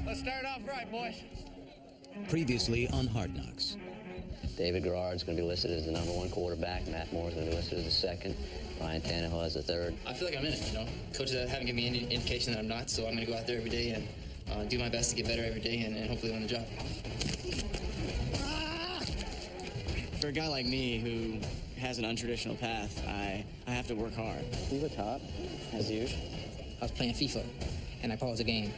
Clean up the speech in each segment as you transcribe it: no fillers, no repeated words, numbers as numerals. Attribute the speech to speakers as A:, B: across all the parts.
A: Let's start off right, boys.
B: Previously on Hard Knocks.
C: David Garrard's going to be listed as the #1 quarterback. Matt Moore's going to be listed as the second. Ryan Tannehill as the third.
D: I feel like I'm in it, you know. Coaches haven't given me any indication that I'm not, so I'm going to go out there every day and do my best to get better every day and hopefully win the job.
E: For a guy like me who has an untraditional path, I have to work hard.
C: You were top, as usual.
F: I was playing FIFA, and I paused the game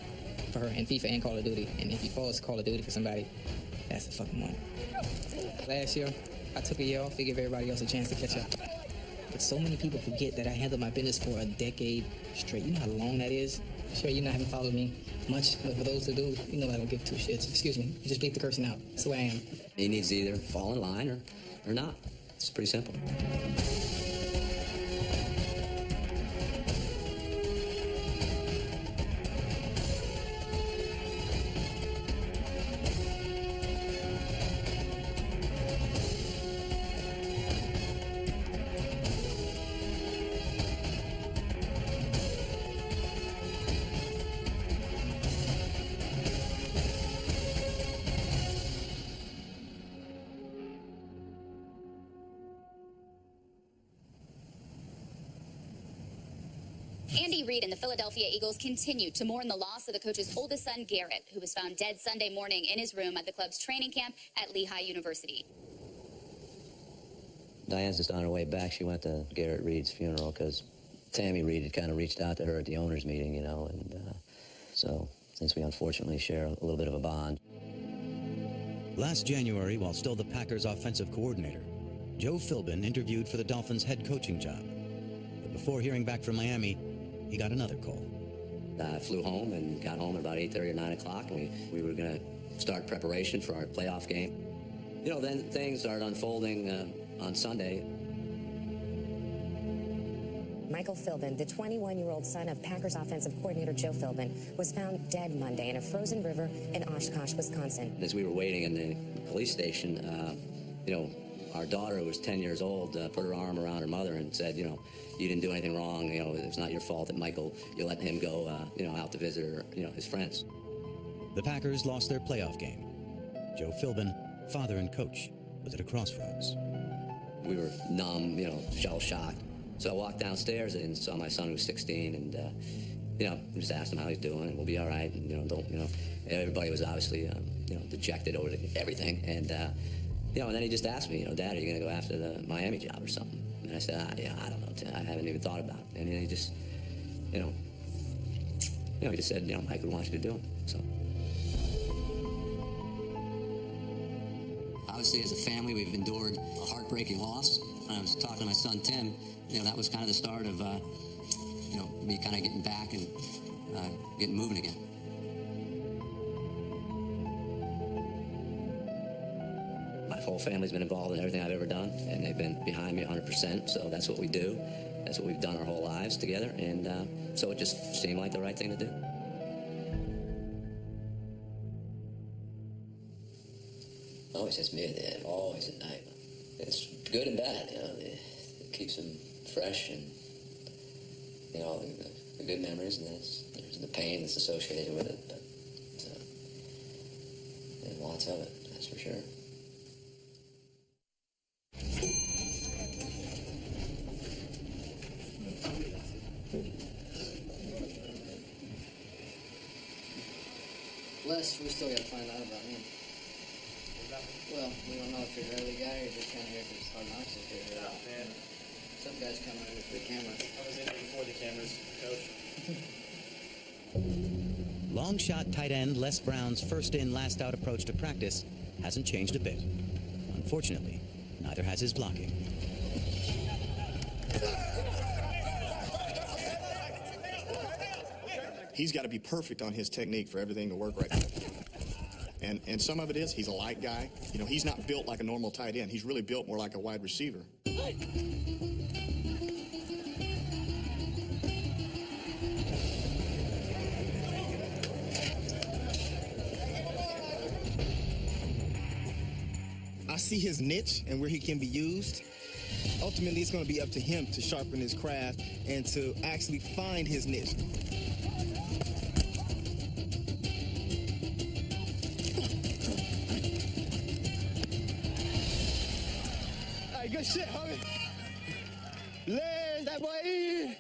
F: for her in FIFA and Call of Duty. And if you pause Call of Duty for somebody, that's the fucking one. Last year, I took a year off to give everybody else a chance to catch up. But so many people forget that I handled my business for a decade straight. You know how long that is? Sure, you haven't followed me much, but for those who do, you know I don't give two shits. Excuse me, you just bleep the cursing out. That's the way I am.
C: He needs to either fall in line or not. It's pretty simple.
G: Andy Reid and the Philadelphia Eagles continue to mourn the loss of the coach's oldest son, Garrett, who was found dead Sunday morning in his room at the club's training camp at Lehigh University.
C: Diane's just on her way back. She went to Garrett Reid's funeral because Tammy Reid had kind of reached out to her at the owners' meeting, you know, and so since we unfortunately share a little bit of a bond.
B: Last January, while still the Packers' offensive coordinator, Joe Philbin interviewed for the Dolphins' head coaching job. But before hearing back from Miami, he got another call.
C: I flew home and got home at about 8:30 or 9 o'clock, and we were going to start preparation for our playoff game. You know, then things started unfolding on Sunday.
H: Michael Philbin, the 21-year-old son of Packers offensive coordinator Joe Philbin, was found dead Monday in a frozen river in Oshkosh, Wisconsin.
C: As we were waiting in the police station, you know, our daughter, who was 10 years old, put her arm around her mother and said, you know, you didn't do anything wrong. You know, it's not your fault that Michael, you let him go, you know, out to visit her, you know, his friends.
B: The Packers lost their playoff game. Joe Philbin, father and coach, was at a crossroads.
C: We were numb, you know, shell-shocked. So I walked downstairs and saw my son, who was 16, and, you know, just asked him how he's doing, and we'll be all right, and, you know, everybody was obviously, you know, dejected over everything, and, you know, and then he just asked me, you know, Dad, are you going to go after the Miami job or something? And I said, yeah, I don't know, Tim. I haven't even thought about it. And he just, you know, he just said, you know, Mike would want you to do it, so. Obviously, as a family, we've endured a heartbreaking loss. I was talking to my son, Tim, you know, that was kind of the start of, you know, me kind of getting back and getting moving again. My whole family's been involved in everything I've ever done, and they've been behind me 100%, so that's what we do. That's what we've done our whole lives together, and so it just seemed like the right thing to do. Always has me there, always at night. It's good and bad, you know. It keeps them fresh, and, you know, the good memories, and there's the pain that's associated with it, but there's lots of it, that's for sure.
I: Les, we still got to find out about him. Well, we don't know if he's an early guy or just kind of here because it's hard knocks to figure it out. Man. Some guys come in with the camera.
D: I was in here before the cameras, Coach.
B: Long shot tight end Les Brown's first in, last out approach to practice hasn't changed a bit. Unfortunately, neither has his blocking.
J: He's got to be perfect on his technique for everything to work right. And some of it is he's a light guy. You know, he's not built like a normal tight end. He's really built more like a wide receiver.
K: I see his niche and where he can be used. Ultimately, it's going to be up to him to sharpen his craft and to actually find his niche. Good shit, homie. Let's that boy.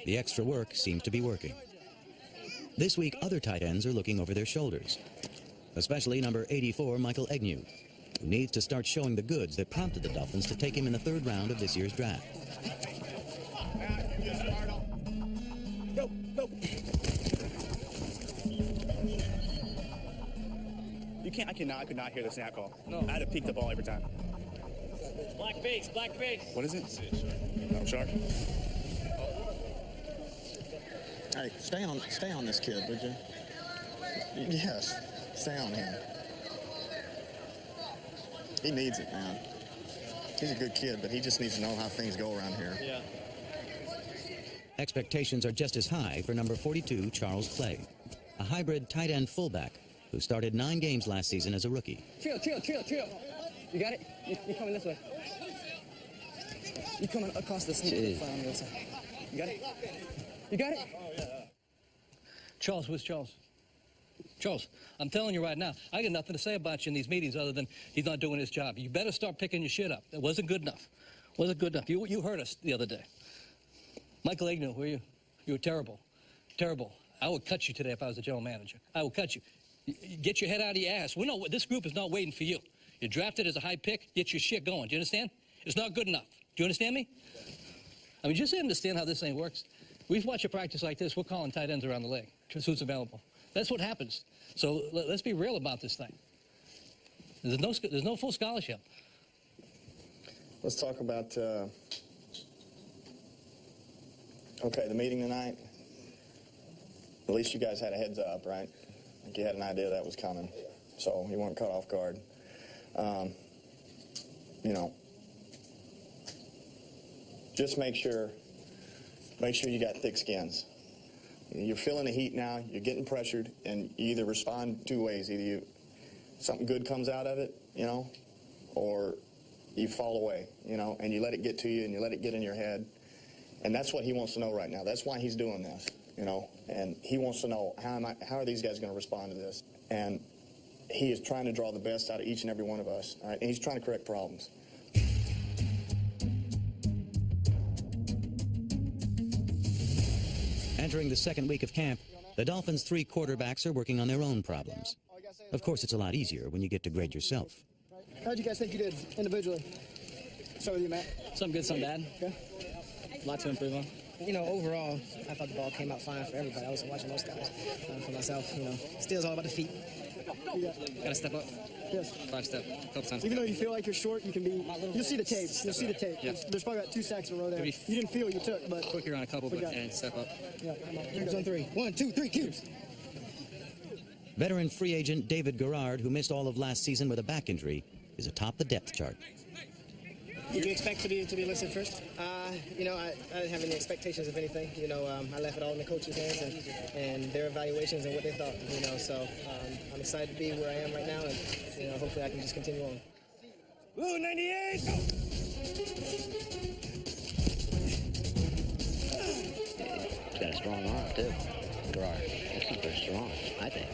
B: The extra work seems to be working. This week, other tight ends are looking over their shoulders, especially number 84, Michael Egnew, who needs to start showing the goods that prompted the Dolphins to take him in the 3rd round of this year's draft.
K: Go, go. I could not hear the snap call. No. I had to peek the ball every time.
A: Black base.
K: What is it? Oh, shark.
J: Hey, stay on this kid, would you? Yes, stay on him. He needs it, man. He's a good kid, but he just needs to know how things go around here.
A: Yeah.
B: Expectations are just as high for number 42, Charles Clay, a hybrid tight end fullback who started 9 games last season as a rookie.
F: Chill. You got it? You're coming this way. You're coming across the sneak on the other side. You got it? You got it?
A: Charles, where's Charles? Charles, I'm telling you right now, I got nothing to say about you in these meetings other than he's not doing his job. You better start picking your shit up. It wasn't good enough. You heard us the other day. Michael Egnew, who are you? You were terrible. I would cut you today if I was the general manager. I would cut you. Get your head out of your ass. This group is not waiting for you. You're drafted as a high pick. Get your shit going. Do you understand? It's not good enough. Do you understand me? I mean, just understand how this thing works. We've watched a practice like this. We're calling tight ends around the league. Just who's available. That's what happens. So let's be real about this thing. There's no full scholarship.
J: Let's talk about, the meeting tonight. At least you guys had a heads up, right? Like you had an idea that was coming. So you weren't caught off guard. Just make sure you got thick skins. You're feeling the heat now, you're getting pressured, and you either respond 2 ways. Either something good comes out of it, or you fall away, and you let it get to you and you let it get in your head. And that's what he wants to know right now. That's why he's doing this, and he wants to know how are these guys going to respond to this? And he is trying to draw the best out of each and every one of us, all right? And he's trying to correct problems.
B: Entering the 2nd week of camp, the Dolphins' 3 quarterbacks are working on their own problems. Of course, it's a lot easier when you get to grade yourself.
L: How'd you guys think you did individually? Start with you, Matt.
F: Some good, some bad.
L: Okay.
F: A lot to improve on. Overall, I thought the ball came out fine for everybody. I was watching those guys. For myself, still it's all about the feet. Gotta step up.
L: Yes.
F: 5-step, couple times.
L: Even though you feel like you're short, you can be. You'll see the tape. You'll see the tape.
F: Yeah.
L: There's probably about 2 sacks in a row there. You didn't feel you took, but
F: quicker on a couple, but step up.
L: Yeah. Here's on 3. 1, 2, 3, cubes.
B: Veteran free agent David Garrard, who missed all of last season with a back injury, is atop the depth chart.
L: Did you expect to be listed first? I didn't have any expectations of anything. I left it all in the coaches' hands and their evaluations and what they thought. So I'm excited to be where I am right now, and hopefully I can just continue on.
K: Blue 98.
C: He's got a strong arm too. Gerard, he's super strong, I think.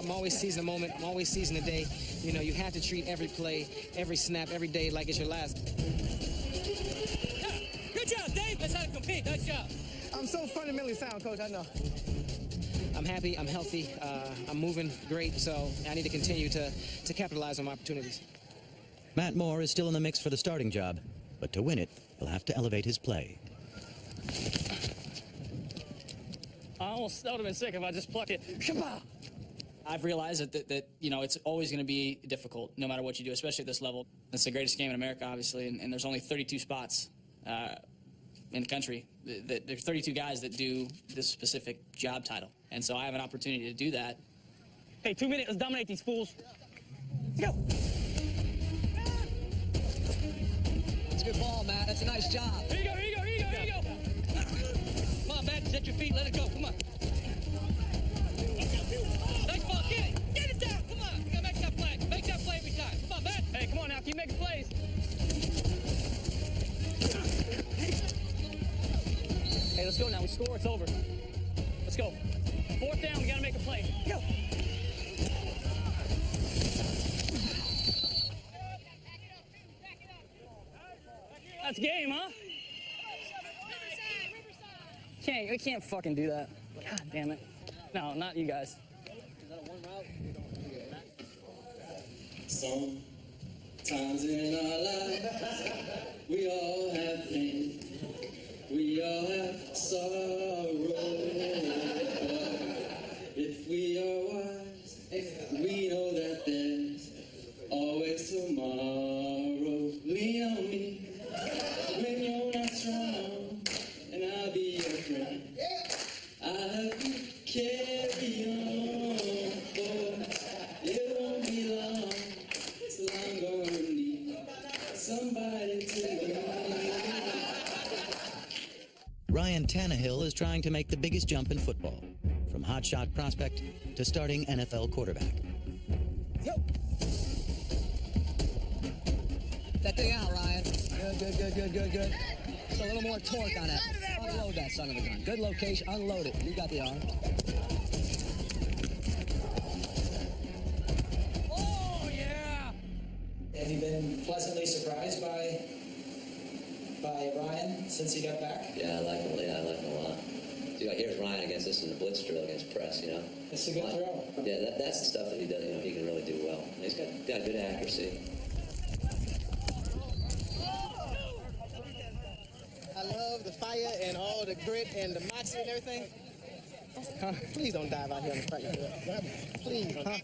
F: I'm always seizing the moment. I'm always seizing the day. You have to treat every play, every snap, every day like it's your last.
A: Good job, Dave. That's how to compete. Good job.
L: I'm so fundamentally sound, Coach. I know.
F: I'm happy. I'm healthy. I'm moving great. So I need to continue to capitalize on my opportunities.
B: Matt Moore is still in the mix for the starting job, but to win it, he'll have to elevate his play.
A: I would have been sick if I just plucked it. Shabba!
M: I've realized that it's always going to be difficult, no matter what you do, especially at this level. It's the greatest game in America, obviously, and there's only 32 spots in the country. There's 32 guys that do this specific job title, and so I have an opportunity to do that.
A: Hey, 2 minutes, let's dominate these fools. Let's go.
F: That's a good ball, Matt. That's a nice job.
A: Here you go, here you go, here you go, here you go. Come on, Matt, set your feet, let it go, come on. Nice ball, get it down, come on. You gotta make that play every time. Come on, Matt. Hey, come on now, keep making plays. Hey, let's go now, we score, it's over. Let's go. 4th down, we gotta make a play. Go.
F: That's game, huh? We can't fucking do that. God damn it. No, not you guys.
N: Sometimes in our lives, we all have pain. We all have sorrow. If we are wise, we know that there's always tomorrow. Lean on me when you're not strong, and I'll be your friend. I'll help you carry on. Oh, it won't be long till I'm gonna need somebody to lean.
B: Ryan Tannehill is trying to make the biggest jump in football, from hotshot prospect to starting NFL quarterback.
O: That thing out, Ryan. Good. Just a little more torque on that. Unload that son of a gun. Good location. Unload it. You got the arm.
F: Oh, yeah!
P: Have you been pleasantly surprised by Ryan since he got back?
C: Yeah, I like him a lot. See, like, here's Ryan against us in the blitz drill against press, you know?
P: It's a good throw.
C: Yeah, that's the stuff that he does, you know, he can really do well. He's got good accuracy.
L: I love the fire and all the grit and the moxie and everything. Huh? Please don't dive out here on the practice field. Please, huh?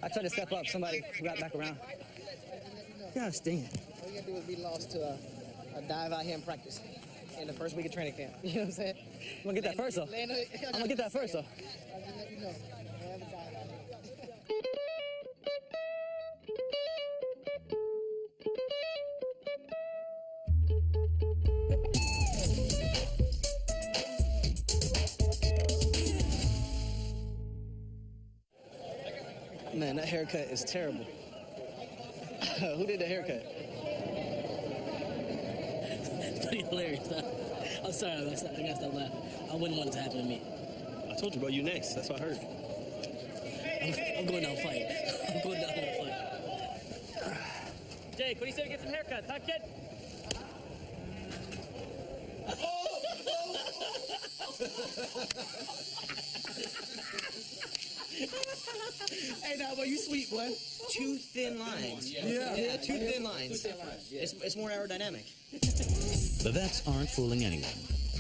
O: I tried to step up. Somebody got back around. Gosh dang it.
L: All you gotta do is be lost to a dive out here in practice in the first week of training camp. You know what I'm saying?
O: I'm gonna get that first, though. I'm gonna get that first, though.
L: I'll just let you know. I have a dive out here. Man, that haircut is terrible. Who did the haircut?
F: It's pretty hilarious, huh? I'm sorry, I gotta stop laughing. I wouldn't want it to happen to me.
Q: I told you, bro, you next. That's what I heard.
F: I'm going down fight. I'm going down with a fight. Jake, what do you say we get some haircuts, huh, kid?
E: Hey, now, boy, you sweet, boy. Two thin lines. Yeah, two thin lines. It's more aerodynamic.
B: The vets aren't fooling anyone.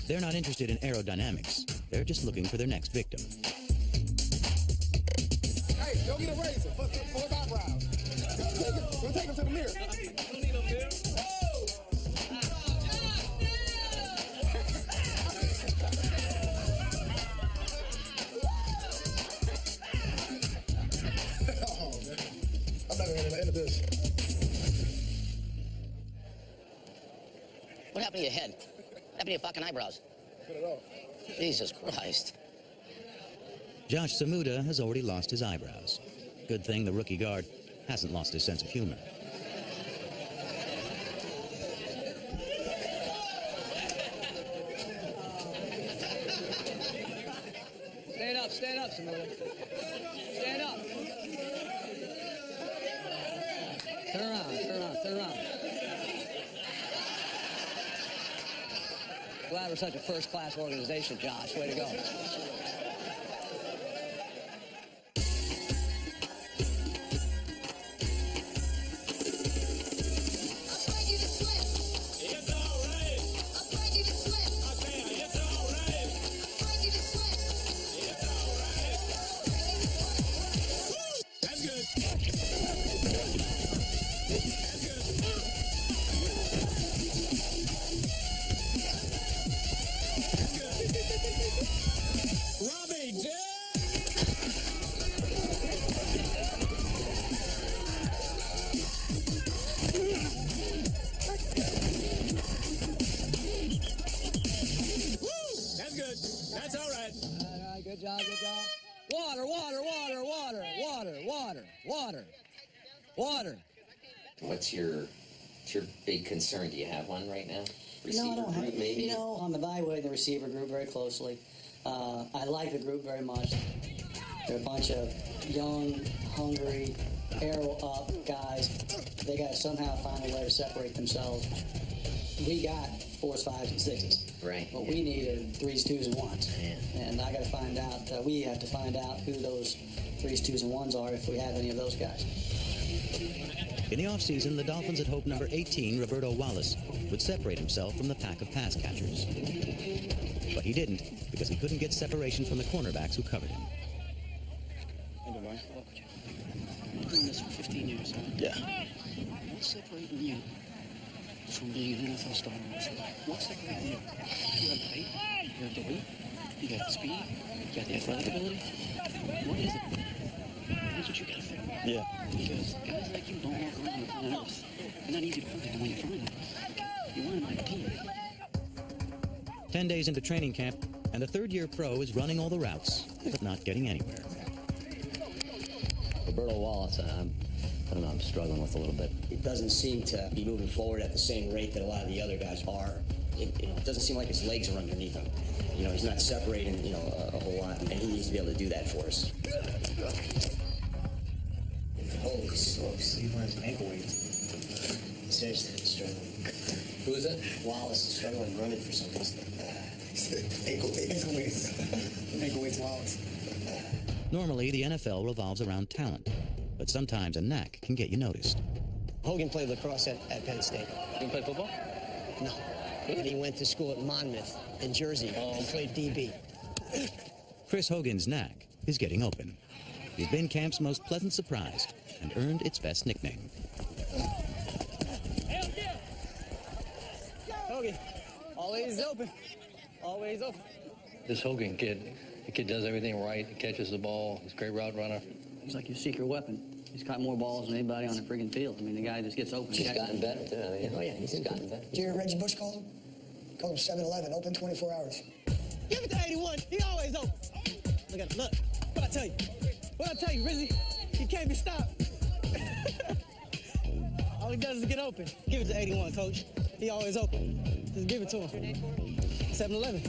B: They're not interested in aerodynamics. They're just looking for their next victim.
R: Hey, go get a razor for his eyebrows. We'll take him to the mirror. Don't need no mirror. I'm not going to end of this.
S: What happened to your head? What happened to your fucking eyebrows?
R: Good at all.
S: Jesus Christ.
B: Josh Samuda has already lost his eyebrows. Good thing the rookie guard hasn't lost his sense of humor.
O: Stand up, Samuda. Stand up. Turn around. Glad we're such a first-class organization, Josh. Way to go. Good job. Water.
T: What's your big concern? Do you have one right now?
S: No, I don't have.
T: Maybe?
S: I'm evaluating the receiver group very closely. I like the group very much.
O: They're a bunch of young, hungry, arrow-up guys. They got to somehow find a way to separate themselves. We got 4s, 5s, and 6s.
T: Right.
O: What we need are 3s, 2s, and 1s.
T: Yeah.
O: And I got to find out, we have to find out who those 3s, 2s, and 1s are if we have any of those guys.
B: In the offseason, the Dolphins had hoped number 18, Roberto Wallace, would separate himself from the pack of pass catchers. But he didn't, because he couldn't get separation from the cornerbacks who covered him.
O: I've been doing this for 15 years, huh?
R: Yeah.
O: What's separating you from being an NFL star? What's separating you? You have the height, you have the weight, you got the speed, you got the athletic ability. What is it? That's what you gotta figure out.
R: Yeah.
O: Because guys like you don't walk around the planet Earth. They're not easy to find, and when you find them, you want them on your team.
B: 10 days into training camp, and the third-year pro is running all the routes, but not getting anywhere.
C: Roberto Wallace, I don't know, I'm struggling with a little bit.
O: It doesn't seem to be moving forward at the same rate that a lot of the other guys are. It doesn't seem like his legs are underneath him. You know, he's not separating, a whole lot, and he needs to be able to do that for us. Holy smokes. He wears ankle weights. Seriously, he's struggling.
C: Who is it?
O: Wallace is struggling running for some reason.
R: Ankle weights. Ankle weights, Wallace.
B: Normally, the NFL revolves around talent, but sometimes a knack can get you noticed.
O: Hogan played lacrosse at Penn State.
C: You play football?
O: No. And he went to school at Monmouth in Jersey and played DB.
B: Chris Hogan's knack is getting open. He's been camp's most pleasant surprise and earned its best nickname.
O: Hogan, always open. Always open.
A: This Hogan kid, the kid does everything right. He catches the ball. He's a great route runner.
O: He's like your secret weapon. He's caught more balls than anybody on the friggin' field. I mean, the guy just gets open.
C: He's gotten better, too. I mean, he's gotten better.
R: Did you hear Reggie Bush call him? Call him 7-Eleven, open 24 hours.
L: Give it to 81. He always open. Look at him. Look. What I tell you? What I tell you, Rizzy? He can't be stopped. All he does is get open. Give it to 81, coach. He always open. Just give it to him. 7-Eleven.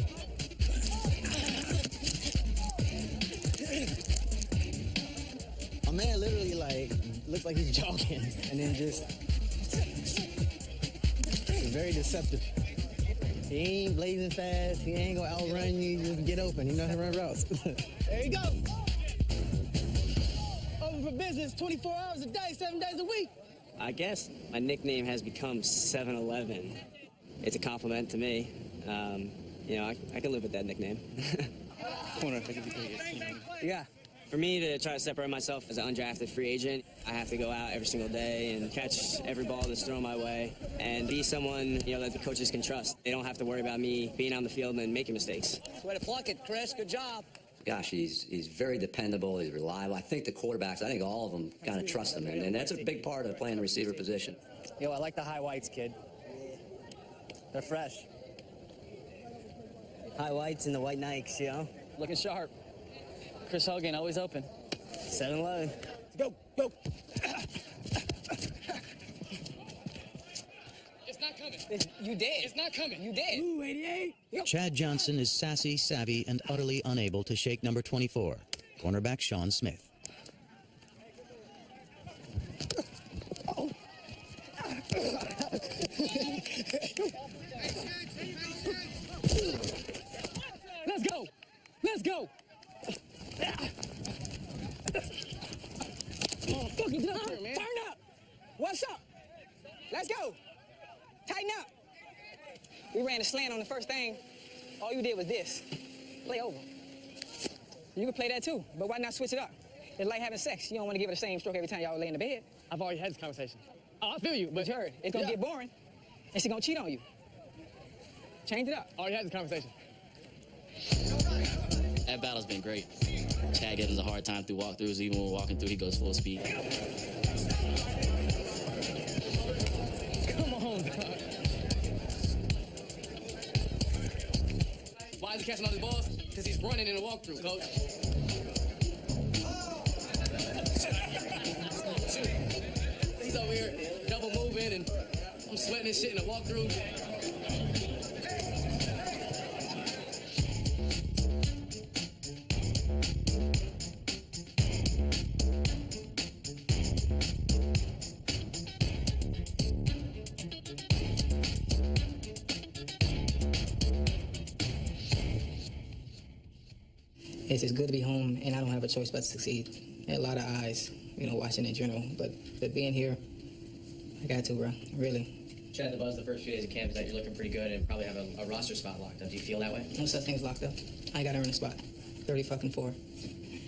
L: A man literally, looks like he's jogging and then just... It's very deceptive. He ain't blazing fast. He ain't gonna outrun you. Just get open. He knows how to run routes. There you go. Open for business 24 hours a day, 7 days a week.
E: I guess my nickname has become 7-Eleven. It's a compliment to me. I can live with that nickname. Yeah. For me to try to separate myself as an undrafted free agent, I have to go out every single day and catch every ball that's thrown my way and be someone, that the coaches can trust. They don't have to worry about me being on the field and making mistakes.
O: Way to pluck it, Chris. Good job.
C: Gosh, he's very dependable. He's reliable. I think the quarterbacks, all of them kind of trust him, and that's a big part of playing the receiver position.
O: I like the high whites, kid. They're fresh. High whites and the white Nikes,
M: Looking sharp. Chris Hogan, always open.
O: 7-Eleven.
L: Go.
M: It's not coming. You dead. It's not coming. You dead.
L: Ooh, 88.
B: Chad Johnson is sassy, savvy, and utterly unable to shake number 24, cornerback Sean Smith.
L: Let's go. Oh, fucking turn up. What's up? Let's go. Tighten up.
F: We ran a slant on the first thing. All you did was this. Play over. You can play that too, but why not switch it up? It's like having sex. You don't want to give it the same stroke every time y'all lay in the bed.
L: I've already had this conversation. Oh, I feel you, but
F: you heard. It's gonna get boring, and she's gonna cheat on you. Change it up.
L: Already had this conversation.
U: That battle's been great. Chad gives us a hard time through walkthroughs. Even when we're walking through, he goes full speed.
L: Come on, dog.
M: Why is he catching all these balls? Because he's running in a walkthrough, coach. He's over here double moving, and I'm sweating this shit in a walkthrough.
F: it's good to be home, and I don't have a choice but to succeed. There are a lot of eyes, watching in general, but being here, I got to, bro, really.
S: Chad, the buzz the first few days of camp is that you're looking pretty good and probably have a roster spot locked up. Do you feel that way?
F: No such thing's locked up. I gotta earn a spot. 30-4.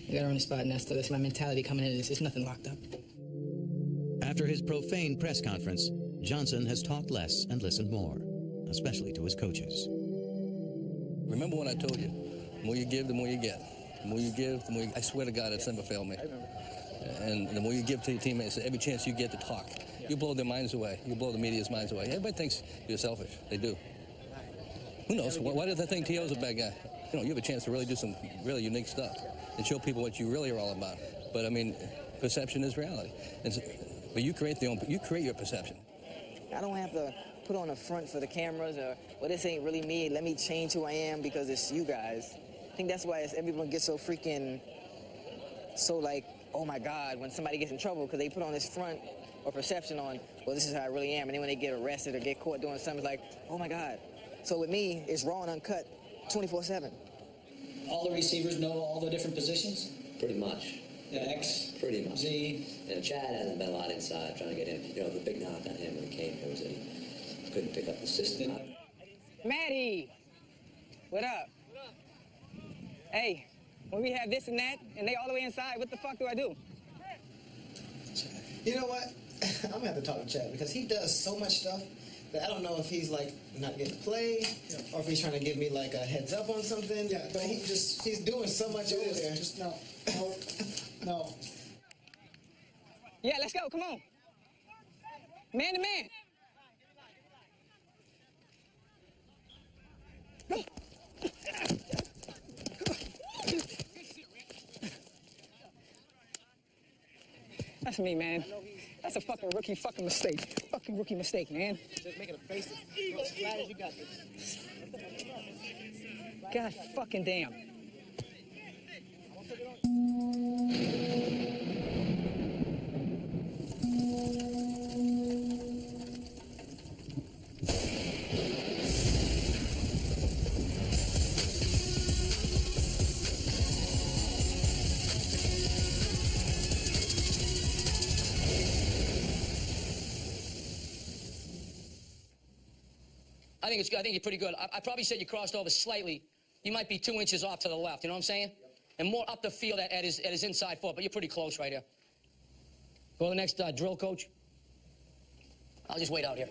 F: I gotta earn a spot, and that's my mentality coming into this. It's nothing locked up.
B: After his profane press conference, Johnson has talked less and listened more, especially to his coaches.
A: Remember what I told you. The more you give, the more you get. The more you give, the more you... I swear to God, it's never failed me. And the more you give to your teammates, every chance you get to talk, you blow their minds away. You blow the media's minds away. Everybody thinks you're selfish. They do. Who knows? Why do they think T.O.'s a bad guy? You have a chance to really do some really unique stuff and show people what you really are all about. But, I mean, perception is reality. But you create your perception.
L: I don't have to put on a front for the cameras or, well, this ain't really me. Let me change who I am because it's you guys. I think that's why everyone gets so freaking, so like, oh my God, when somebody gets in trouble because they put on this front or perception on, well, this is how I really am. And then when they get arrested or get caught doing something, it's like, oh my God. So with me, it's raw and uncut, 24/7.
P: All the receivers know all the different positions?
C: Pretty much.
P: Yeah, X,
C: Pretty much.
P: Z.
C: And Chad hasn't been a lot inside trying to get him. The big knock on him when he came here was that he couldn't pick up the system.
L: Maddie, what up? Hey, when we have this and that, and they all the way inside, what the fuck do I do?
K: You know what? I'm gonna have to talk to Chad because he does so much stuff that I don't know if he's like not getting to play or if he's trying to give me like a heads up on something. Yeah, but he's doing so much over there.
P: Just no. No.
L: Yeah, let's go, come on. Man to man. That's me, man. That's a fucking rookie fucking mistake. Fucking rookie mistake, man.
P: Just make it a basic. Go as flat as you got this.
L: God fucking damn.
S: I think it's good. I think you're pretty good. I probably said you crossed over slightly. You might be 2 inches off to the left, you know what I'm saying? And more up the field at his inside foot, but you're pretty close right here. Go to the next drill, coach. I'll just wait out here.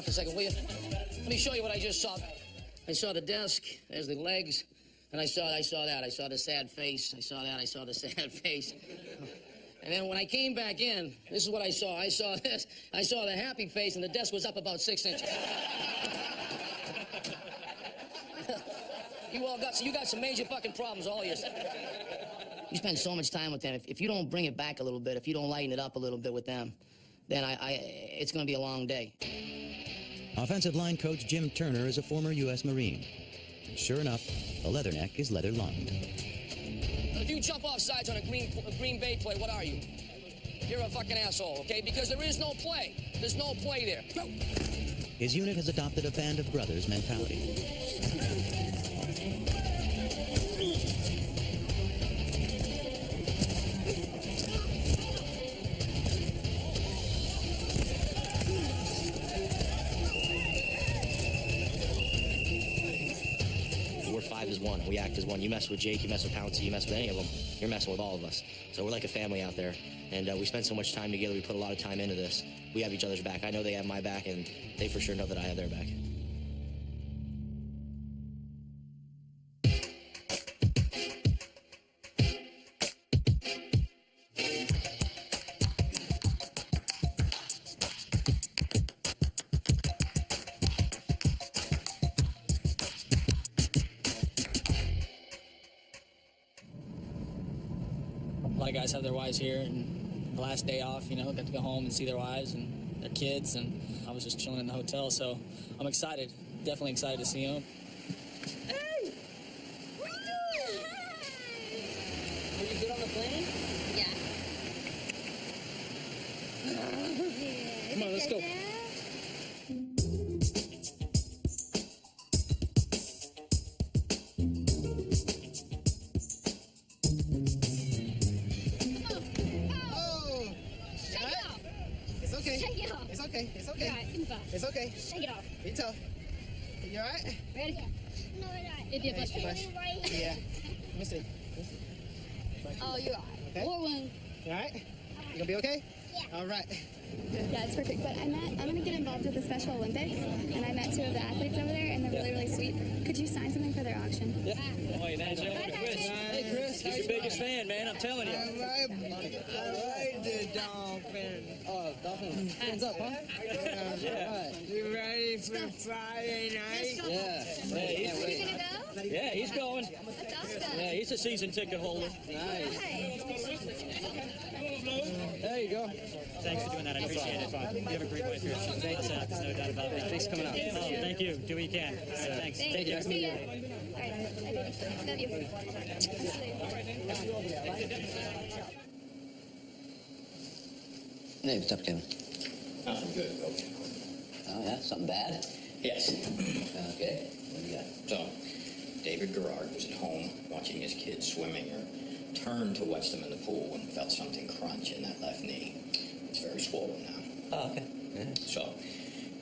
S: For a second, will you? Let me show you what I just saw. I saw the desk, there's the legs, and I saw that. I saw the sad face. I saw that. I saw the sad face. And then when I came back in, this is what I saw. I saw this. I saw the happy face, and the desk was up about 6 inches. You got some major fucking problems, all of you. You spend so much time with them. If you don't bring it back a little bit, if you don't lighten it up a little bit with them, then it's going to be a long day.
B: Offensive line coach Jim Turner is a former U.S. Marine. And sure enough, the leatherneck is leather-lined.
S: If you jump off sides on a Green Bay play, what are you? You're a fucking asshole, okay? Because there is no play. There's no play there. Go.
B: His unit has adopted a band of brothers mentality.
S: Is one. We act as one. You mess with Jake, you mess with Pouncey, you mess with any of them, you're messing with all of us. So we're like a family out there, and we spend so much time together. We put a lot of time into this. We have each other's back. I know they have my back, and they for sure know that I have their back. A lot of guys have their wives here, and
M: the last day off, you know, got to go home and see their wives and their kids, and I was just chilling in the hotel, so I'm excited, definitely excited to see them.
G: Hey! What are you doing?
S: Were you good on the plane?
G: Yeah.
S: Come on, let's go.
L: It's okay.
G: Shake it off.
L: It's okay. It's okay.
G: You're right. Give me five.
L: It's okay.
G: Shake it off.
L: Be tough. You all right?
G: Ready? No, we're not. If you're
L: Thanks,
G: frustrated.
L: Yeah. Let me see.
G: Oh, you're all right.
L: Okay.
G: War wound.
L: You all right? You gonna be okay?
G: Yeah.
L: All right.
V: Yeah, it's perfect. But I'm going to get involved with the Special Olympics, and I met two of the athletes over there, and they're really, really sweet. Could you sign something for their auction?
A: Yeah. Oh, hey, Chris. Hey, Chris. He's your biggest fan, man. I'm telling you.
K: All right, the Dolphin.
A: Oh, Dolphin. Hands up, huh?
K: Yeah. You ready for Friday night?
A: Yeah. Yeah, he's going. Yeah, he's a season ticket holder. Nice. There you go.
W: Thanks for doing that. I appreciate it. You have a great wife here. Thanks. There's no doubt about that.
A: Thanks for coming out.
W: Oh, thank you. Do what you can. All right, thanks.
A: Take care.
V: See ya. All right. Love you.
C: Hey, what's up, Kevin?
X: I'm good, Coach.
C: Oh, yeah? Something bad?
X: Yes.
C: Okay. What do you got?
X: So, David Garrard was at home watching his kids swimming or turned to watch them in the pool and felt something crunch in that left knee. It's very swollen now.
C: Oh, okay. Yeah.
X: So,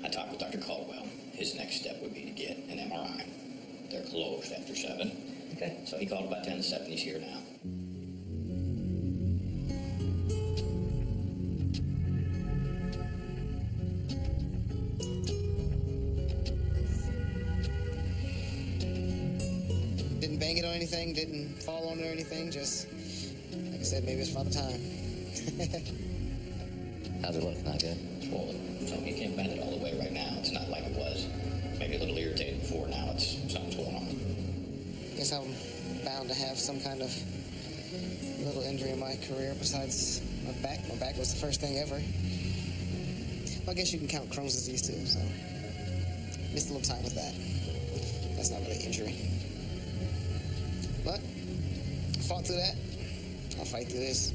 X: I talked with Dr. Caldwell. His next step would be to get an MRI. They're closed after 7.
C: Okay.
X: So he called about 10 to 7. He's here now.
L: Didn't bang it on anything, didn't fall on it or anything, just, like I said, maybe it's Father Time.
C: How's it look? Not good?
X: Swollen. So he can't bend it all the way right now. It's not like it was. Maybe a little irritated before. Now it's something's going on.
L: Guess I'm bound to have some kind of little injury in my career besides my back. My back was the first thing ever. Well, I guess you can count Crohn's disease too, so missed a little time with that. That's not really injury. But I fought through that. I'll fight through this.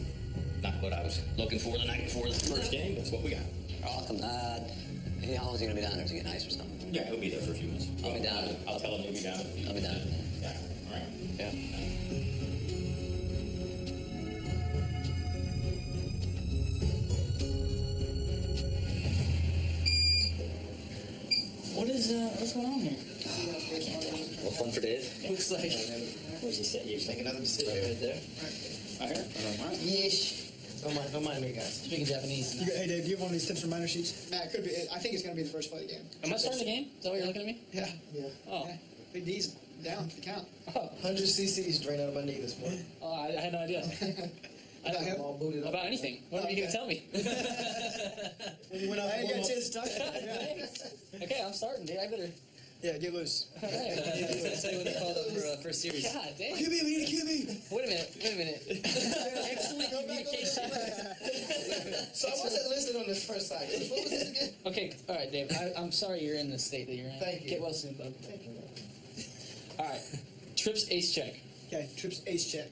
X: Not what I was looking for the night before the first game. That's what we got.
C: Oh, come on. Hey, how long is he going to be down there? Is he getting ice or something?
X: Yeah, he'll be there for a few minutes.
C: I'll be down.
X: I'll tell him he'll be down.
C: I'll be down.
X: Yeah, all right.
C: Yeah.
M: What's going on here?
C: Well, fun for Dave.
M: Looks like.
X: Where's he sitting?
L: Make another decision.
C: Right there.
X: Right here?
L: Yeesh. Don't mind me, guys.
M: Speaking Japanese.
K: Hey, Dave, do you have one of these tips reminder sheets?
L: Nah, it could be. I think it's going to be the first play of the game.
M: Am I starting the game? Is that what you're looking at me?
K: Yeah.
M: Oh.
K: Yeah. Big D's down to the count.
L: 100 cc's drained out of my knee this morning.
M: Oh, I had no idea. I don't know
L: all booted up.
M: about anything. What are you going to tell me?
K: When you went out,
L: I ain't got a
K: warm-up.
L: chance to talk about it.
M: Okay, I'm starting, dude. I better.
K: Yeah, get loose.
M: All right.
A: I'll tell you when they called up for first series.
M: God damn.
K: QB, we need a QB.
M: Wait a minute. Excellent communication.
L: So I wasn't listed on this first side. What was this again?
M: Okay, all right, Dave. I'm sorry you're in the state that you're in.
L: Thank you.
M: Get well soon, bud. Thank you. All right. Trips ace check.
K: Okay, trips ace check.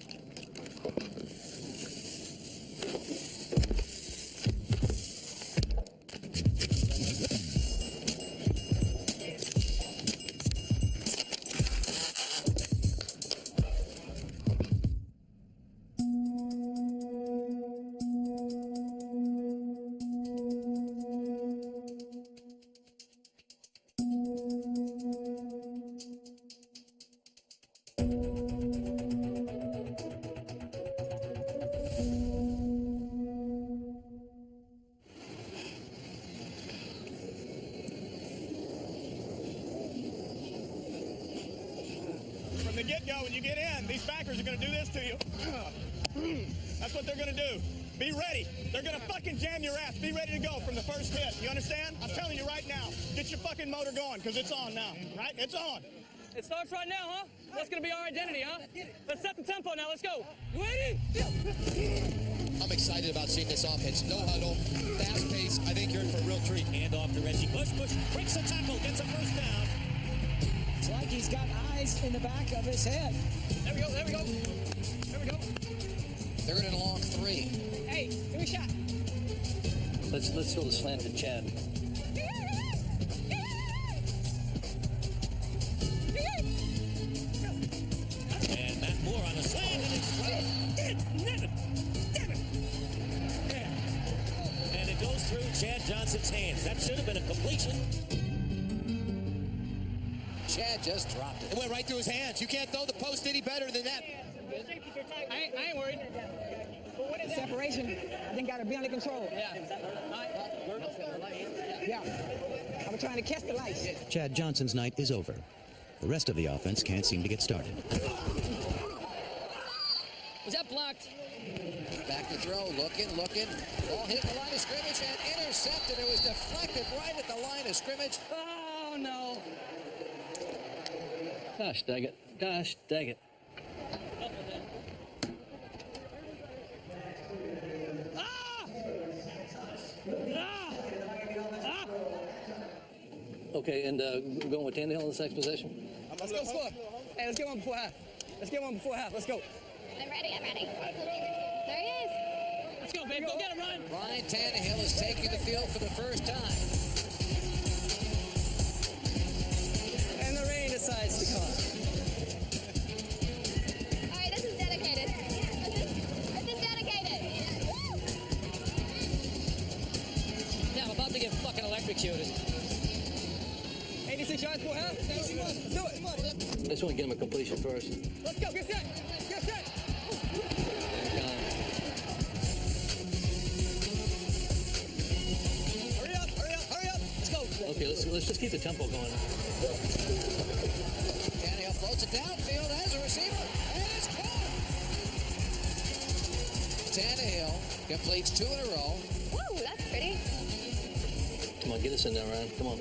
R: From the get-go, when you get in, these backers are going to do this to you. That's what they're going to do. Be ready. They're going to fucking jam your ass. Be ready to go from the first hit. You understand? I'm telling you right now. Get your fucking motor going, because it's on now. Right? It's on.
W: It starts right now, huh? That's going to be our identity, huh? Let's set the tempo now. Let's go. You ready?
D: I'm excited about seeing this offense. No huddle, fast pace. I think you're in for a real treat.
W: Hand off to Reggie. Push, breaks the tackle, gets a first down.
H: It's like he's got eyes in the back of his head.
W: There we go. There we go.
D: Third and long 3.
W: Hey, give me a shot.
A: Let's throw the slant to Chad.
W: And Matt Moore on the slant, and it's right. Damn it. And it goes through Chad Johnson's hands. That should have been a completion.
D: Chad just dropped it. It went right through his hands. You can't throw the post any better than that.
W: I ain't worried.
H: The separation, I think, got to be under control. Yeah. I was trying to catch the lights.
B: Chad Johnson's night is over. The rest of the offense can't seem to get started.
S: Was that blocked?
D: Back to throw, looking. Ball hit the line of scrimmage and intercepted. It was deflected right at the line of scrimmage.
S: Oh, no.
A: Gosh dang it. Okay, and going with Tannehill in this next possession?
W: Let's go score. Hey, let's get one before half. Let's go.
V: I'm ready. There he is.
W: Let's go, babe. Go get him, Ryan.
D: Ryan Tannehill is taking the field for the first time.
W: And the rain decides to come.
V: All right, this is dedicated. This is dedicated. Woo!
S: Yeah, I'm about to get fucking electrocuted.
W: 86 yards before half. Let's do it.
A: I just want to get him a completion first.
W: Let's go. Get set. Hurry up. Let's go.
A: Okay, let's just keep the tempo going.
D: Tannehill floats it downfield as a receiver, and it's caught. Tannehill completes 2 in a row.
V: Woo, that's pretty.
A: Come on, get us in there, Ryan. Come on.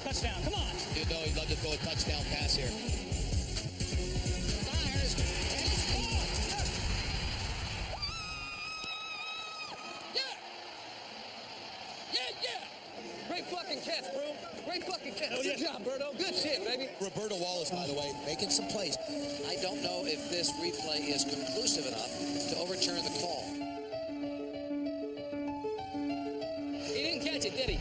W: Touchdown. Come on.
D: You know he'd love to throw a touchdown pass here. Fires, and it's caught.
W: Yeah. Great fucking catch, bro. Great fucking catch. Good job, Berto. Good shit, baby.
D: Roberto Wallace, by the way, making some plays. I don't know if this replay is conclusive enough to overturn the call.
S: He didn't catch it, did he?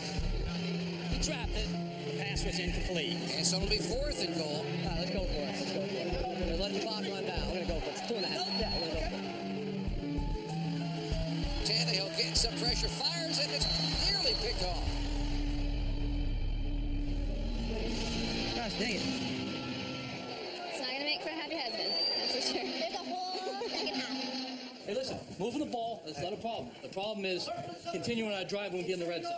S: He trapped it.
W: The pass was incomplete.
D: And so it'll be 4th and goal.
S: All right, let's go for it. Let the clock run down. We're going to go for it. It's 2.5. Yeah, we're going to go for it.
D: Tannehill getting some pressure, fires, and it's nearly picked off.
S: Gosh dang it.
V: It's not going to make for a happy husband. That's for sure. There's a whole second half.
A: Hey, listen, moving the ball, that's not a problem. The problem is continuing our drive when we get in the red zone.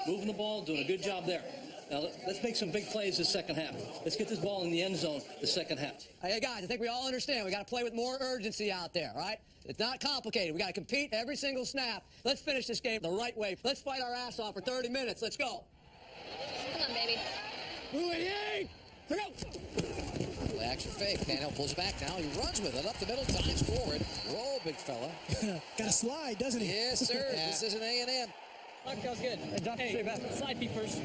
A: Moving the ball, doing a good job there. Now, let's make some big plays this second half. Let's get this ball in the end zone the second half.
S: Hey, guys, I think we all understand. We got to play with more urgency out there, all right? It's not complicated. We got to compete every single snap. Let's finish this game the right way. Let's fight our ass off for 30 minutes. Let's go.
V: Come on, baby.
D: Play action fake. Tannehill pulls back now. He runs with it up the middle, dives forward. Roll, big fella.
H: Got to slide, doesn't he?
D: Yes, sir. This is an A&M.
W: That was good. Hey, back. Slide feet first.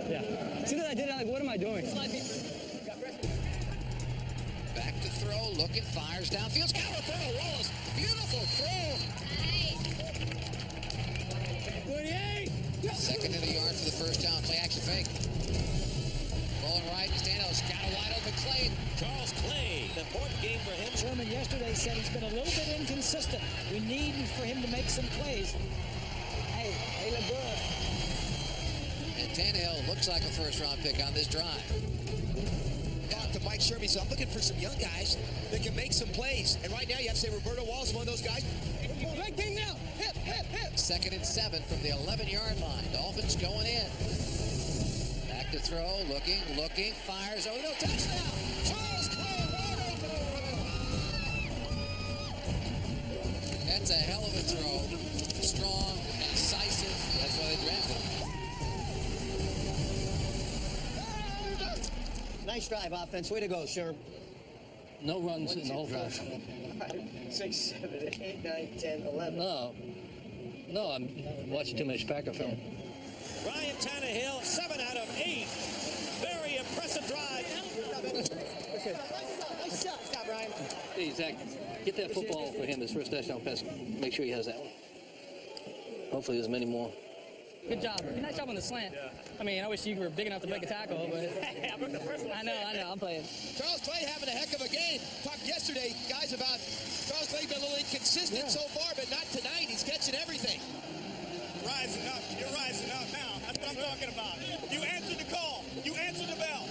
W: Yeah. As soon as I did it, I'm like, what am I doing? Slide feet first.
D: Back to throw, looking, fires downfield. Got Roberto Wallace. Beautiful throw. Second in the yard for the first down. Play action fake. Rolling right. Stanhope's got a wide open Clay.
W: Charles Clay. An important game for him.
H: Sherman yesterday said he's been a little bit inconsistent. We need for him to make some plays. Hey, LeBron.
D: And Tannehill looks like a first-round pick on this drive.
I: Talk to Mike Sherman. So I'm looking for some young guys that can make some plays. And right now, you have to say Roberto Wallace is one of those guys.
W: Right thing now. Hip.
D: 2nd and 7 from the 11-yard line. Dolphins going in. Back to throw, looking, fires. Oh, no, touchdown! Charles Clay wide open over the middle. That's a hell of a throw. Strong, incisive. That's why they drafted him.
J: Nice drive, offense. Way to go, sir.
A: No runs in the whole drive.
L: 6, 7, 8, 9, 10, 11.
A: No, I'm watching too much Packer film.
N: Ryan Tannehill, 7 out of 8. Very impressive drive.
L: Okay. Nice shot. Stop, Ryan.
A: Hey, Zach, get that football for him, his first touchdown pass. Make sure he has that one. Hopefully there's many more.
W: Good job. Nice job on the slant. I mean, I wish you were big enough to break a tackle, but I broke the first one. I know, I'm playing.
I: Charles Clay having a heck of a game. Talked yesterday, guys, about Charles Clay been a little inconsistent so far, but not tonight. He's catching everything.
R: Rising up. You're rising up now. That's what I'm talking about. You answered the call. You answered the bell.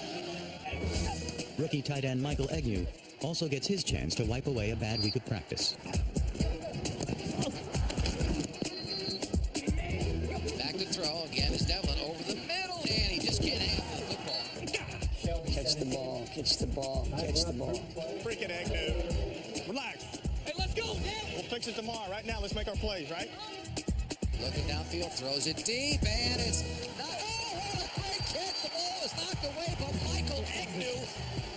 B: Rookie tight end Michael Agnew also gets his chance to wipe away a bad week of practice.
D: Back to throw. Again is Devlin over the middle, and he just can't handle the football.
J: Catch the ball. Catch the ball. Catch the ball.
R: Freaking Agnew. Relax. Hey, let's go. We'll fix it tomorrow. Right now, let's make our plays, right?
D: Looking downfield, throws it deep, and it's not. Oh, what a great kick! The ball is knocked away, but Michael Agnew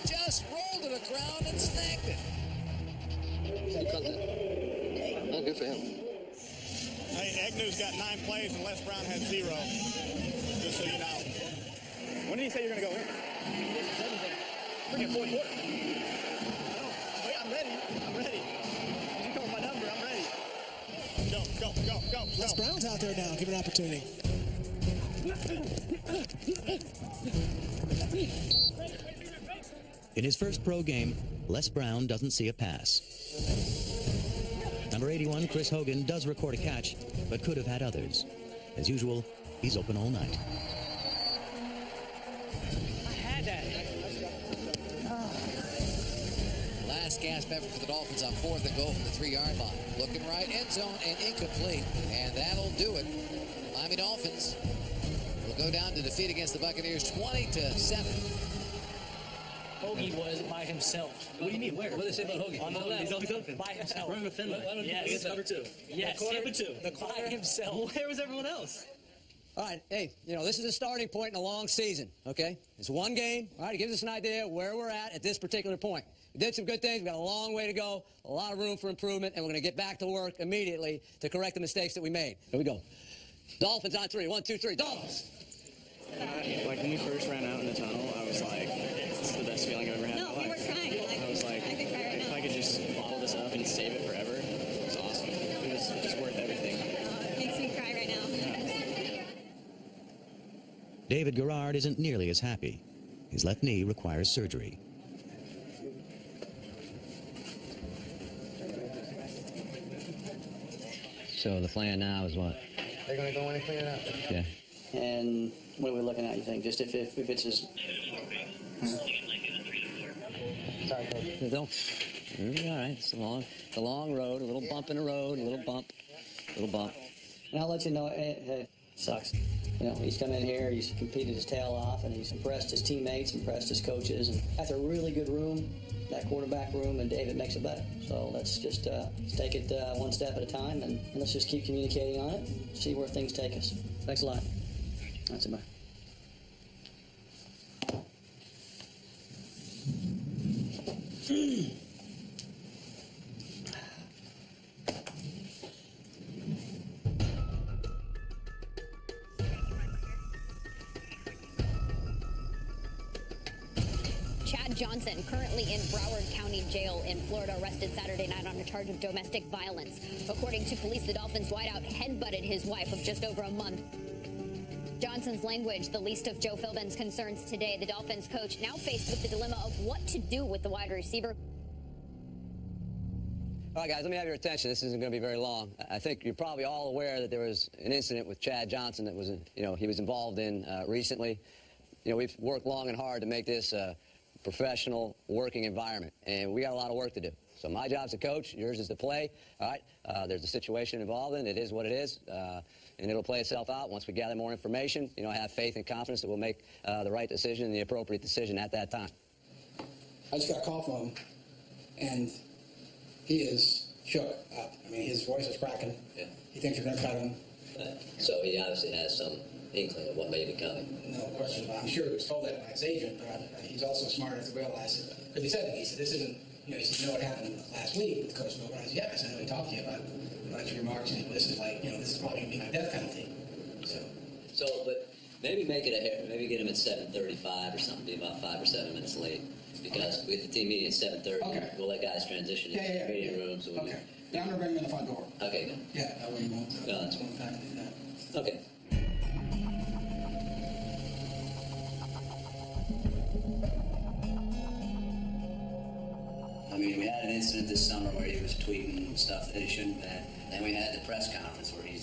D: just rolled to the ground and snagged it.
A: Oh, good for him.
R: Hey, Agnew's got 9 plays, and Les Brown had 0. Just so you know. When did he say you're going to go in? Freaking fourth quarter. I'm ready. I'm ready. You call my number. I'm ready. Go.
Q: Les Brown's out there now. Give an opportunity.
B: In his first pro game, Les Brown doesn't see a pass. Number 81, Chris Hogan, does record a catch, but could have had others. As usual, he's open all night.
W: I had that.
D: Last gasp effort for the Dolphins on 4th and goal from the 3-yard line. Looking right, end zone, and incomplete. And that'll do it. Miami Dolphins will go down to defeat against the Buccaneers 20-7.
M: Hoagie was by himself.
A: What do you mean? Where? What did they say about Hoagie?
M: On the left.
A: He's always open.
M: By himself.
A: Remember Finley?
M: Yes.
A: Number 2.
M: Yes.
A: Number 2.
M: By himself.
A: Where was everyone else?
J: All right, hey, this is a starting point in a long season, okay? It's one game, all right? It gives us an idea where we're at this particular point. We did some good things. We've got a long way to go, a lot of room for improvement, and we're going to get back to work immediately to correct the mistakes that we made. Here we go. Dolphins on 3. 1, 2, 3. Dolphins!
E: Like, when we first ran out in the tunnel, I was like, this is the best feeling I've ever had in my life.
V: No, we were trying.
E: I was like, if I could just follow this up and save it forever, it was awesome. It was just worth everything.
V: Makes me cry right now.
B: David Garrard isn't nearly as happy. His left knee requires surgery.
C: So the plan now is what?
L: They're going to go in and clean it up.
C: Yeah.
P: And what are we looking at, you think? Just if it's just...
L: Sorry, Coach.
C: Don't. It'll be all right. It's a long road, a little bump in the road, a little bump.
P: And I'll let you know, it sucks. He's come in here, he's competed his tail off, and he's impressed his teammates, impressed his coaches, and that's a really good room, that quarterback room, and David makes it better. So let's just take it one step at a time, and let's just keep communicating on it, see where things take us. Thanks a lot. That's it, bye.
T: Chad Johnson, currently in Broward County Jail in Florida, arrested Saturday night on a charge of domestic violence. According to police, the Dolphins wideout headbutted his wife of just over a month. Johnson's language, the least of Joe Philbin's concerns today. The Dolphins coach now faced with the dilemma of what to do with the wide receiver.
J: All right, guys, let me have your attention. This isn't going to be very long. I think you're probably all aware that there was an incident with Chad Johnson that was, he was involved in recently. We've worked long and hard to make this a professional working environment, and we got a lot of work to do. So my job's to coach, yours is to play. All right, there's a situation involved in it. It is what it is, and it'll play itself out once we gather more information. I have faith and confidence that we'll make the right decision and the appropriate decision at that time.
F: I just got a call from him, and he is shook up. I mean, his voice is cracking.
C: Yeah.
F: He thinks you're going to cut him.
C: So he obviously has some inkling of what may be coming.
F: No question about it. I'm sure he was told that by his agent, but he's also smart enough to realize it. Because he said to me, he said, this isn't, you know, he said, you know what happened last week with Coach Wilbur? I said, yeah. I said, I know he talked to you about your remarks, and this is like, you know, this is probably going to be my death penalty.
C: So, but maybe make it maybe get him at 7:35 or something, be about 5 or 7 minutes late. Because we get the team meeting at 7:30. Okay. We'll let guys transition into the meeting room. So okay.
F: Yeah, I'm going to bring him in the front door.
C: Okay, good.
F: Yeah, that way you won't.
C: No, that's
F: won't have to do that.
C: Okay. I mean, we had an incident this summer where he was tweeting stuff that he shouldn't have. Then we had the press conference where he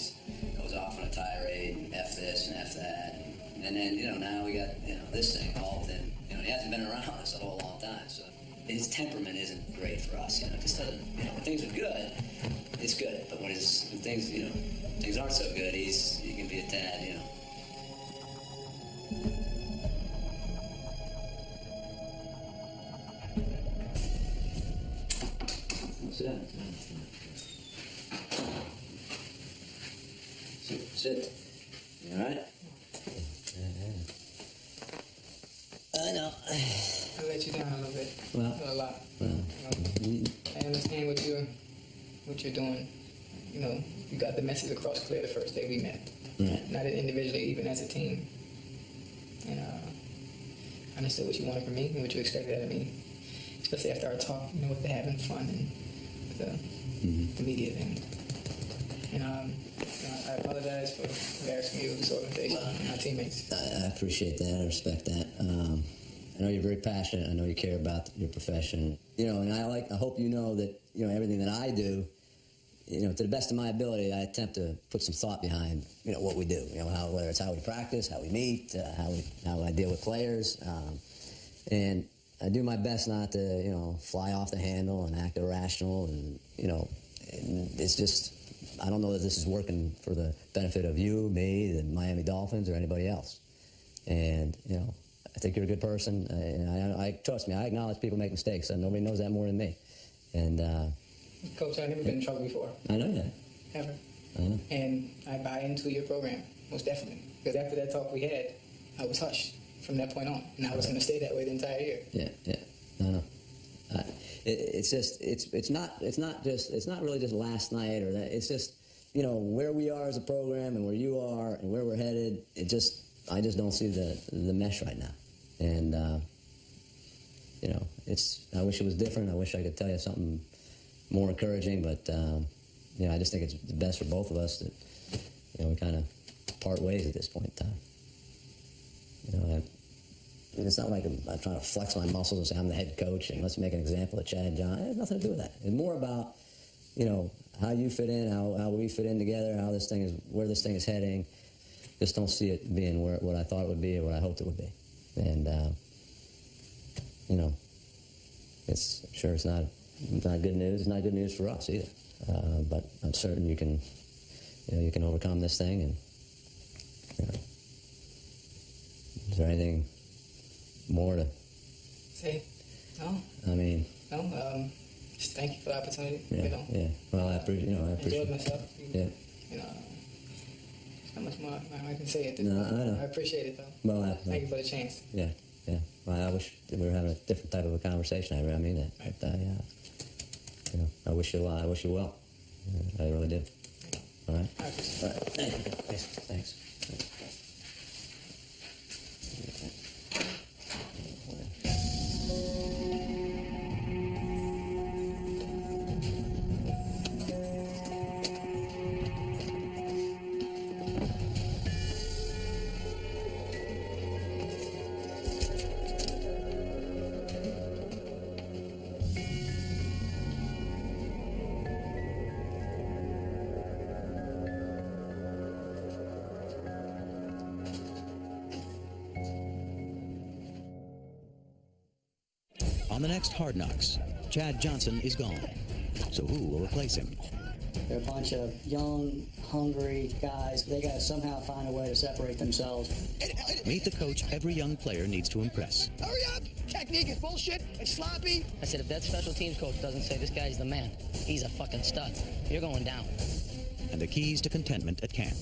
C: goes off on a tirade and F this and F that. And then, you know, now we got, you know, this thing all within, you know, he hasn't been around us a whole long time. So his temperament isn't great for us, you know, just doesn't, you know, when things are good, it's good. But when things, you know, things aren't so good, he can be a tad, you know. Sit. You all right? I know.
F: I let you down a little bit.
C: Well,
F: a lot.
C: Well,
F: I understand what you're doing. You know, you got the message across clear the first day we met.
C: Right.
F: Not individually, even as a team. And I understood what you wanted from me and what you expected out of me. Especially after our talk, you know, with the having fun and the media thing. And I apologize for embarrassing you, this organization, and our teammates.
C: I appreciate that. I respect that. I know you're very passionate. I know you care about your profession. You know, and I hope you know that, you know, everything that I do, you know, to the best of my ability, I attempt to put some thought behind, you know, what we do. You know, whether it's how we practice, how we meet, how I deal with players, and I do my best not to, you know, fly off the handle and act irrational, and you know, it's just. I don't know that this is working for the benefit of you, me, the Miami Dolphins, or anybody else. And, you know, I think you're a good person. And I trust me, I acknowledge people make mistakes. And nobody knows that more than me. And,
F: Coach, I've never been in trouble before.
C: I know that.
F: Ever.
C: I know.
F: And I buy into your program, most definitely. Because after that talk we had, I was hushed from that point on. And I was going to stay that way the entire year.
C: Yeah. I know. It's just it's not really just last night or that. It's just, you know, where we are as a program and where you are and where we're headed. I just don't see the mesh right now. And you know, I wish it was different. I wish I could tell you something more encouraging, but you know, I just think it's the best for both of us that, you know, we kind of part ways at this point in time. You know, it's not like I'm trying to flex my muscles and say I'm the head coach and let's make an example of Chad Johnson. It has nothing to do with that. It's more about, you know, how you fit in, how we fit in together, where this thing is heading. Just don't see it being what I thought it would be or what I hoped it would be. And you know, it's not good news. It's not good news for us either. But I'm certain you can overcome this thing. And you know, is there anything more to
F: say? No.
C: I mean.
F: No. Just thank you for the opportunity.
C: Yeah.
F: You know.
C: Yeah. Well, I appreciate. You know, I appreciate.
F: Enjoyed myself.
C: Yeah.
F: You know. How much more I can say it.
C: No, I know.
F: I appreciate it though.
C: Well,
F: thank you for the chance.
C: Yeah. Well, I wish that we were having a different type of a conversation. I mean that. Right. But, you know, I wish you a lot. I wish you well. I really do. All right. All right. Thanks.
B: On the next Hard Knocks, Chad Johnson is gone. So who will replace him?
P: They're a bunch of young, hungry guys. They got to somehow find a way to separate themselves.
B: Meet the coach every young player needs to impress.
I: Hurry up! Technique is bullshit. It's sloppy.
S: I said, if that special teams coach doesn't say this guy's the man, he's a fucking stud. You're going down.
B: And the keys to contentment at camp.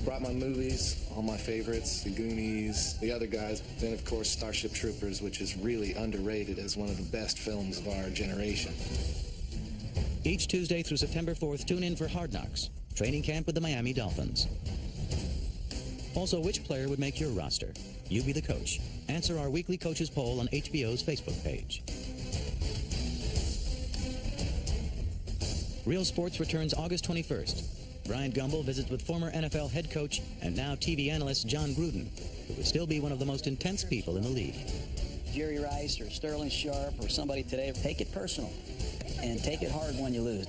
G: Brought my movies, all my favorites, The Goonies, the other guys. Then, of course, Starship Troopers, which is really underrated as one of the best films of our generation.
B: Each Tuesday through September 4th, tune in for Hard Knocks, training camp with the Miami Dolphins. Also, which player would make your roster? You be the coach. Answer our weekly coaches poll on HBO's Facebook page. Real Sports returns August 21st. Brian Gumbel visits with former NFL head coach and now TV analyst John Gruden, who will still be one of the most intense people in the league.
O: Jerry Rice or Sterling Sharp or somebody today, take it personal and take it hard when you lose.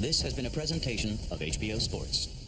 B: This has been a presentation of HBO Sports.